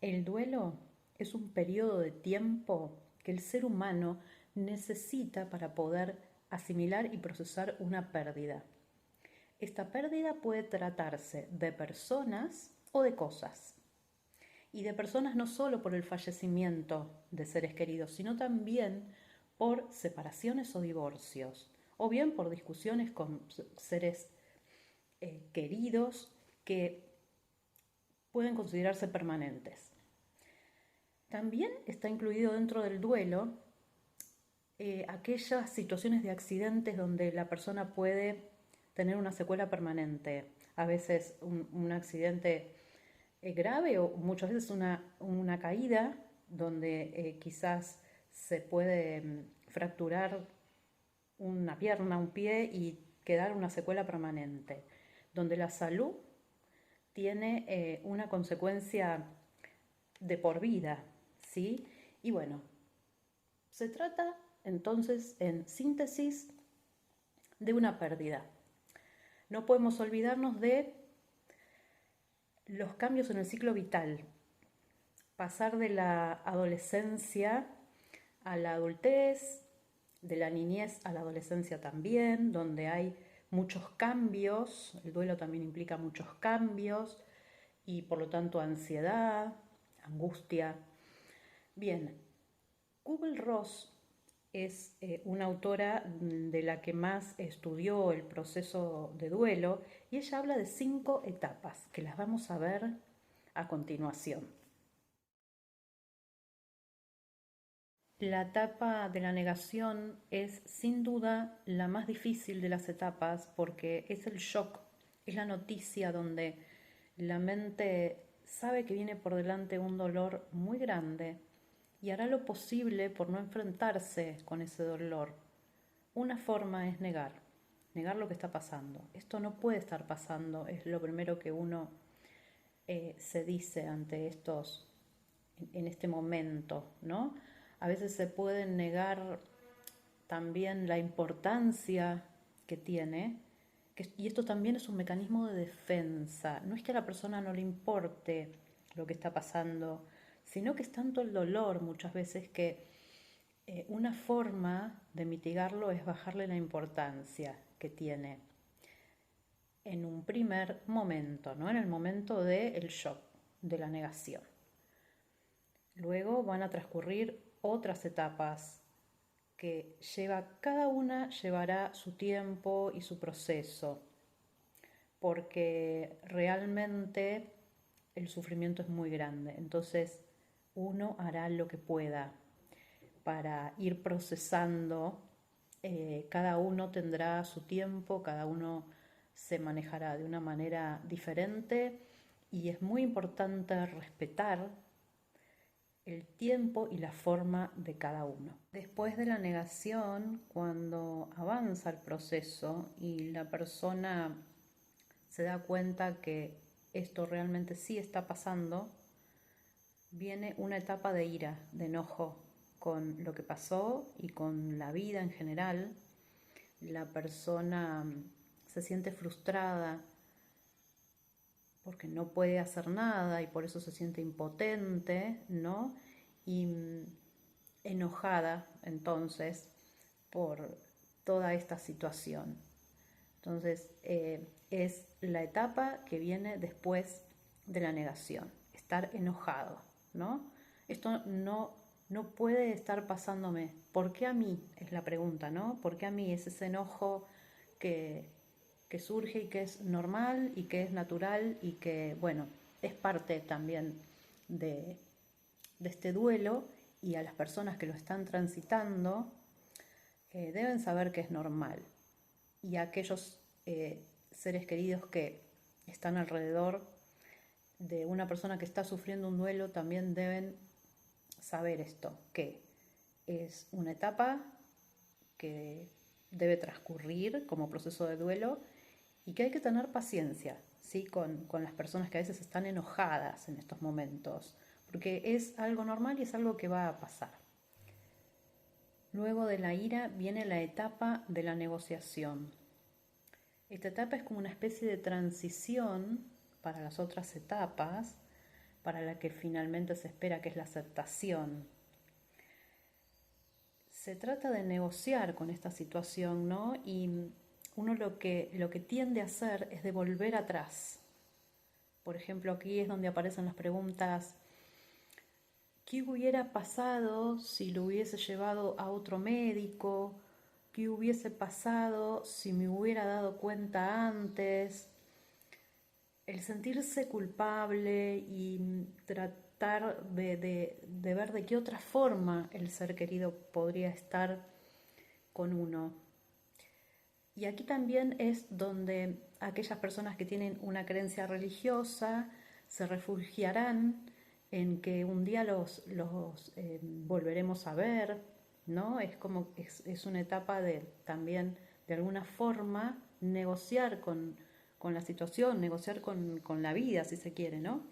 El duelo es un periodo de tiempo que el ser humano necesita para poder asimilar y procesar una pérdida. Esta pérdida puede tratarse de personas o de cosas. Y de personas no solo por el fallecimiento de seres queridos, sino también por separaciones o divorcios, o bien por discusiones con seres queridos que pueden considerarse permanentes. También está incluido dentro del duelo aquellas situaciones de accidentes donde la persona puede tener una secuela permanente. A veces un accidente grave o muchas veces una caída donde quizás se puede fracturar una pierna, un pie y quedar una secuela permanente, donde la salud tiene una consecuencia de por vida, ¿sí? Y bueno, se trata entonces, en síntesis, de una pérdida. No podemos olvidarnos de los cambios en el ciclo vital, pasar de la adolescencia a la adultez, de la niñez a la adolescencia también, donde hay muchos cambios, el duelo también implica muchos cambios y por lo tanto ansiedad, angustia. Bien, Kübler-Ross es una autora de la que más estudió el proceso de duelo y ella habla de 5 etapas que las vamos a ver a continuación. La etapa de la negación es sin duda la más difícil de las etapas porque es el shock, es la noticia donde la mente sabe que viene por delante un dolor muy grande y hará lo posible por no enfrentarse con ese dolor. Una forma es negar lo que está pasando. Esto no puede estar pasando, es lo primero que uno se dice ante en este momento, ¿no? A veces se puede negar también la importancia que tiene, y esto también es un mecanismo de defensa. No es que a la persona no le importe lo que está pasando, sino que es tanto el dolor muchas veces que una forma de mitigarlo es bajarle la importancia que tiene en un primer momento, ¿no? En el momento del shock, de la negación. Luego van a transcurrir otras etapas que cada una llevará su tiempo y su proceso, porque realmente el sufrimiento es muy grande. Entonces uno hará lo que pueda para ir procesando. Cada uno tendrá su tiempo, cada uno se manejará de una manera diferente y es muy importante respetar el tiempo y la forma de cada uno. Después de la negación, cuando avanza el proceso y la persona se da cuenta que esto realmente sí está pasando, viene una etapa de ira, de enojo con lo que pasó y con la vida en general. La persona se siente frustrada porque no puede hacer nada y por eso se siente impotente, ¿no? Y enojada entonces por toda esta situación. Entonces es la etapa que viene después de la negación, estar enojado, ¿no? Esto no puede estar pasándome. ¿Por qué a mí? Es la pregunta, ¿no? ¿Por qué a mí? Es ese enojo que, que surge y que es normal y que es natural y que, bueno, es parte también de, de este duelo, y a las personas que lo están transitando deben saber que es normal, y a aquellos seres queridos que están alrededor de una persona que está sufriendo un duelo también deben saber esto, que es una etapa que debe transcurrir como proceso de duelo y que hay que tener paciencia, ¿sí? Con las personas que a veces están enojadas en estos momentos, porque es algo normal y es algo que va a pasar. Luego de la ira viene la etapa de la negociación. Esta etapa es como una especie de transición para las otras etapas, para la que finalmente se espera, que es la aceptación. Se trata de negociar con esta situación, ¿no? Y uno lo que tiende a hacer es de volver atrás. Por ejemplo, aquí es donde aparecen las preguntas: ¿qué hubiera pasado si lo hubiese llevado a otro médico? ¿Qué hubiese pasado si me hubiera dado cuenta antes? El sentirse culpable y tratar de ver de qué otra forma el ser querido podría estar con uno. Y aquí también es donde aquellas personas que tienen una creencia religiosa se refugiarán en que un día los volveremos a ver, ¿no? Es como, es una etapa de también, de alguna forma, negociar con la situación, negociar con la vida, si se quiere, ¿no?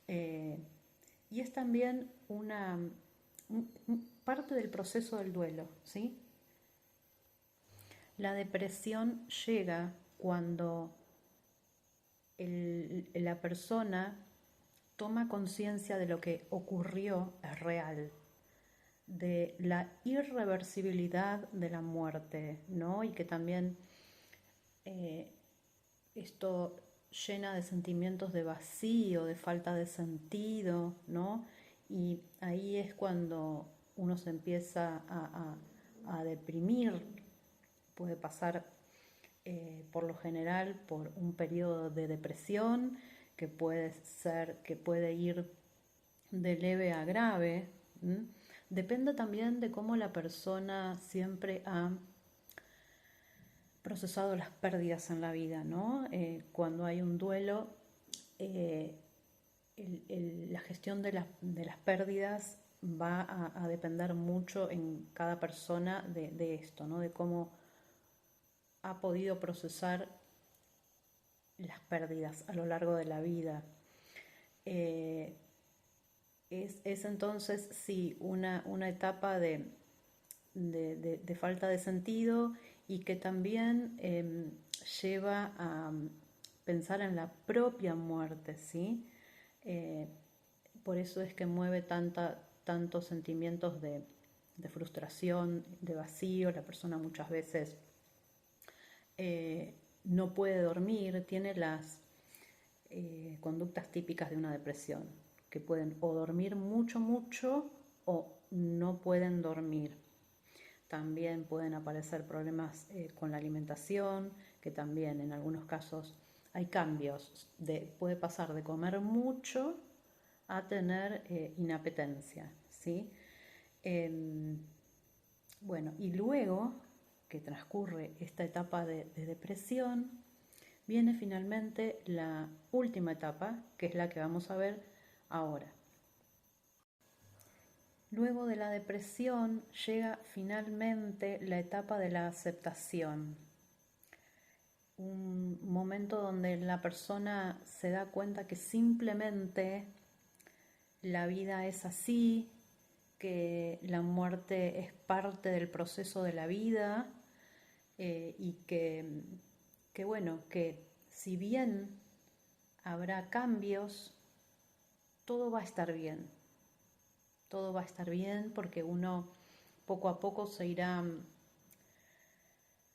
Y es también parte del proceso del duelo, ¿sí? La depresión llega cuando la persona toma conciencia de lo que ocurrió es real, de la irreversibilidad de la muerte, ¿no? Y que también esto llena de sentimientos de vacío, de falta de sentido, ¿no? Y ahí es cuando uno se empieza a deprimir, puede pasar por lo general por un periodo de depresión que puede ir de leve a grave. ¿M? Depende también de cómo la persona siempre ha procesado las pérdidas en la vida, ¿no? Cuando hay un duelo, eh, la gestión de las pérdidas va a depender mucho en cada persona de esto, ¿no? De cómo ha podido procesar las pérdidas a lo largo de la vida. Es entonces, sí, una etapa de falta de sentido y que también lleva a pensar en la propia muerte, ¿sí? Por eso es que mueve tantos sentimientos de frustración, de vacío. La persona muchas veces no puede dormir, tiene las conductas típicas de una depresión, que pueden o dormir mucho o no pueden dormir. También pueden aparecer problemas con la alimentación, que también en algunos casos hay cambios, puede pasar de comer mucho a tener inapetencia, ¿sí? Bueno, y luego que transcurre esta etapa de depresión, viene finalmente la última etapa, que es la que vamos a ver ahora. Luego de la depresión llega finalmente la etapa de la aceptación, un momento donde la persona se da cuenta que simplemente la vida es así, que la muerte es parte del proceso de la vida, y que bueno, que si bien habrá cambios, todo va a estar bien. Todo va a estar bien porque uno poco a poco se irá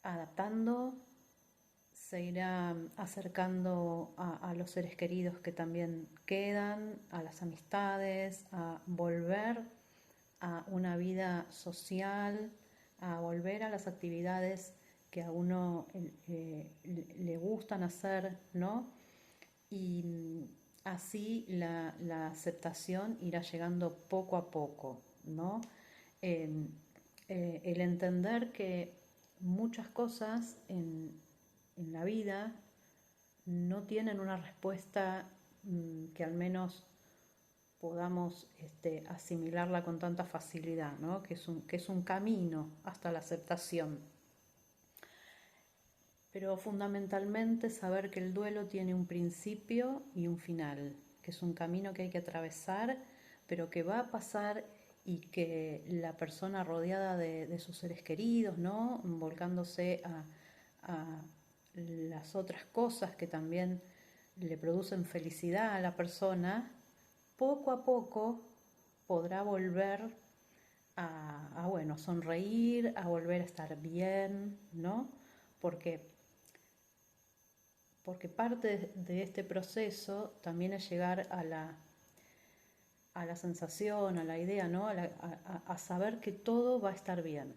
adaptando, se irá acercando a los seres queridos que también quedan, a las amistades, a volver a una vida social, a volver a las actividades que a uno le gustan hacer, ¿no? Y así la aceptación irá llegando poco a poco, ¿no? El entender que muchas cosas en la vida no tienen una respuesta que al menos podamos asimilarla con tanta facilidad, ¿no? Que es un camino hasta la aceptación. Pero fundamentalmente saber que el duelo tiene un principio y un final, que es un camino que hay que atravesar, pero que va a pasar, y que la persona rodeada de sus seres queridos, ¿no? Volcándose a las otras cosas que también le producen felicidad a la persona, poco a poco podrá volver bueno, sonreír, a volver a estar bien, ¿no? Porque, porque parte de este proceso también es llegar a la sensación, a la idea, ¿no? A saber que todo va a estar bien.